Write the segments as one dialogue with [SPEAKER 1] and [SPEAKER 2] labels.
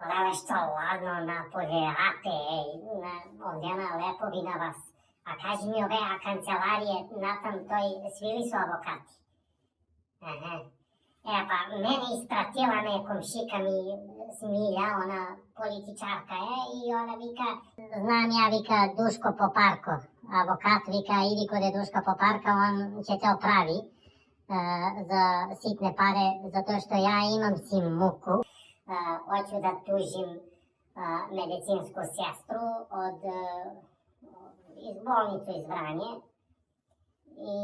[SPEAKER 1] lele što ladno napoljevate, ovdje lepo bi na vas. A kaži mi ove kancelarije, na tam toj svili su avokati. Aha. Pa mene ispratila me komšika mi Smilja, ona političarka i ona vika, znam ja vika Duško Poparko, avokat vika idi kod je Duška Poparka, on će te opravi za sitne pare, zato što ja imam sim muku. Hoću da tužim medicinsku sestru iz bolnicu iz Vranje i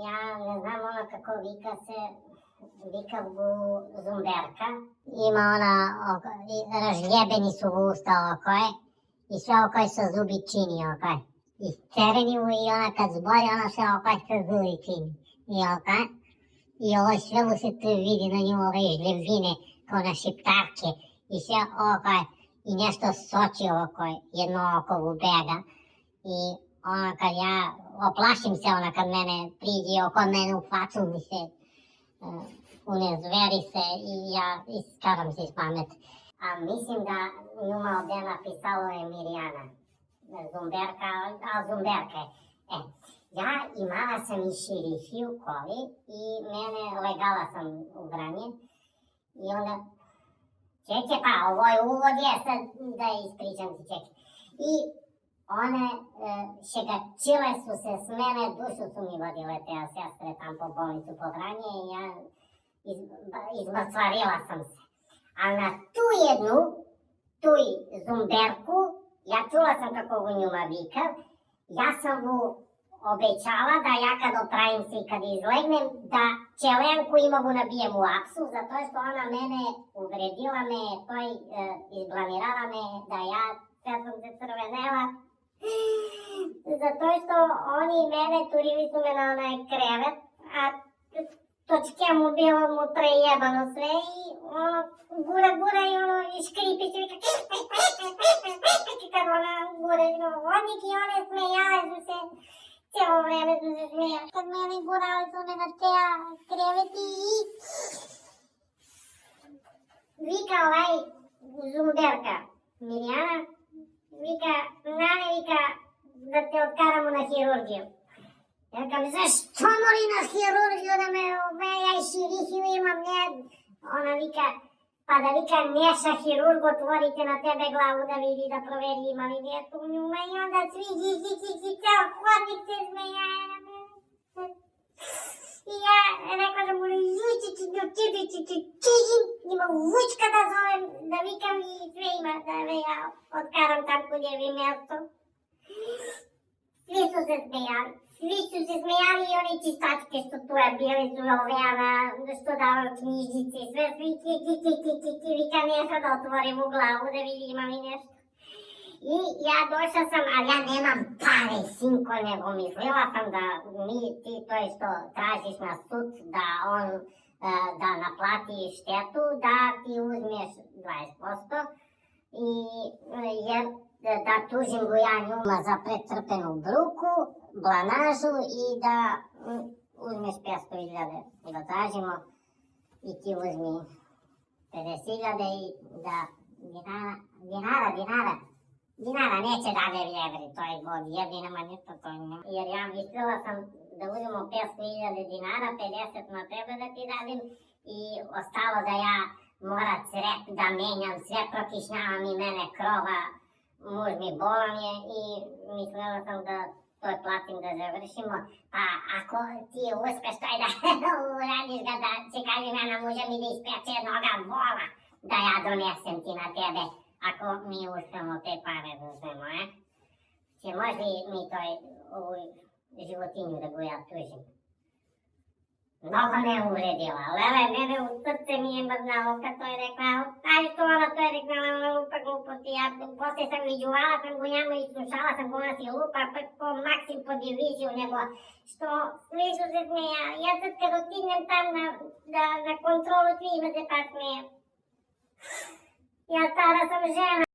[SPEAKER 1] ja ne znam ona kako vika se, vika Zumberka. Ima ona, razljebeni su usta okoje i sve okoje sa zubi čini okoje. I creni mu i ona kad zbori ona sve okoje sa zubi čini. I okoje. I ovo sve mu se tu vidi na nju ove žljevine kao na šiptarke. I sve okoje. I nešto soči okoje. Jedno oko ubega. I ona kad ja oplašim se ona kad mene priđi oko mene u facu mi se unezveri se i ja iskaram se iz pamet. A mislim da njuma ovdje napisalo je Mirjana. Zumberka, a Zumberka je. Ja imala sam i širifiju koli i mene legala sam u Vranje. I onda, čeke pa, ovo je uvod je sad da ispričam ti čeke. I one šegačile su se s mene, dušu su mi vodile te sestre tam po bolnicu po Vranje i ja izmrcvarila sam se. A na tu jednu, tu Zumberku, ja čula sam kako u njuma vikav, ja sam mu obećala da ja kad opravim se i kad izlegnem, da čelenku imovu nabijem u apsu, zato što ona mene uvredila me, izblamirala me, da ja sam se crvenela. Zato što oni mene turili su me na onaj krevet, a točke mu bilo mu prejebano sve i ono gura i ono i škripi se kad ona gura i vodnik i one smejale su se, cijelo vreme su se smejale. Kad mene gurali su me na te kreveti i vika ovaj Zumberka, Mirjana, vika, nane vika da te otkaramo na hirurgiju. Ja kam, zašto moli na hirurgiju da ja i širihiju imam, ne? Ona vika, pa da vika neša hirurg otvorite na tebe glavu da vidi da proveri ima li nešto u njuma i onda svi ceo hodnik se zmejaje na mene. I ja rekla da mu ima vučka da zovem, da vikam i sve ima da me ja otkaram tam kod je vi mjesto. Svi su se smejali. Svi su se smejali i oni čistačke što tu je bili su ovejana, što davaju knjižice, sve svi vika nešto da otvorim u glavu da vidi ima li nešto. I ja došla sam, ali ja nemam pare, sinko, nego mislila sam da ti to je što tražiš na sud, da on da naplati štetu, da ti uzmeš 20%, jer da tužim ja njuma za pretrpenu bruku, blamažu i da uzmeš 500.000 i da tražimo i ti uzmi 50.000 i da dinara neće dade evri, to je god jedinama ništa to nema. Jer ja mislila sam da uzmemo 500.000 dinara, 50 na tebe da ti dadim i ostalo da ja morat crep da menjam, sve prokišnjavam i mene krova, muž mi bolan je i mislila sam da to platim da završimo, pa ako ti uspeš taj da uradiš ga da će kažem ja na muža mi da ispeče jednoga vola da ja donesem ti na tebe. Ako mi uspemo te pare da uzmemo, će možda mi ovu životinju da go ja tužim. Mnogo me uvredila, lele, mene u srce mi je mrznalo kad to je rekla, aj što ona to je rekla, ona lupa gluposti, ja posle sam viđuvala sam go njemu i slušala sam go ona si lupa po maksim po diviziju, nego što svi su se smejali, ja sad kad otignem tam na kontrolu svi ima se pa smejem. Ja stara sam žena.